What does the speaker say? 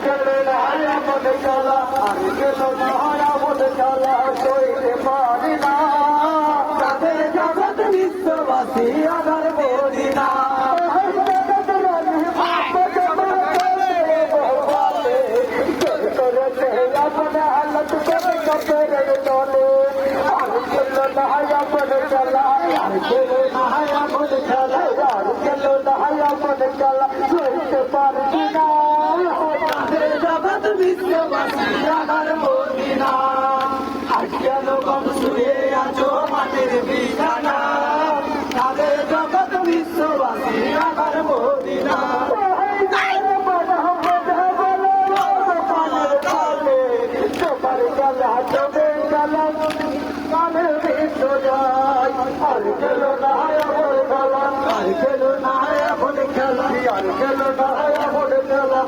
গেল না এমন খেলা, আর গেল না এমন খেলা, সইতে পারি না। তাদের জগৎ বিশ্ববাসী আমার মদিনা। अपने हालत कर कपड़े चले, और चलो नहाया बन चला, यार चलो नहाया बन चला, यार चलो नहाया बन चला, सोचते पर बिना ताদের জগৎ বিশ্ববাসী আমার মদিনা। আজকে লোকম শুয়ে আছো মাটির বিছানা, তাদের জগৎ বিশ্ববাসী আমার মদিনা। আর খেলো না এমন খেলা, আর খেলো না এমন খেলা, আর খেলো না এমন খেলা।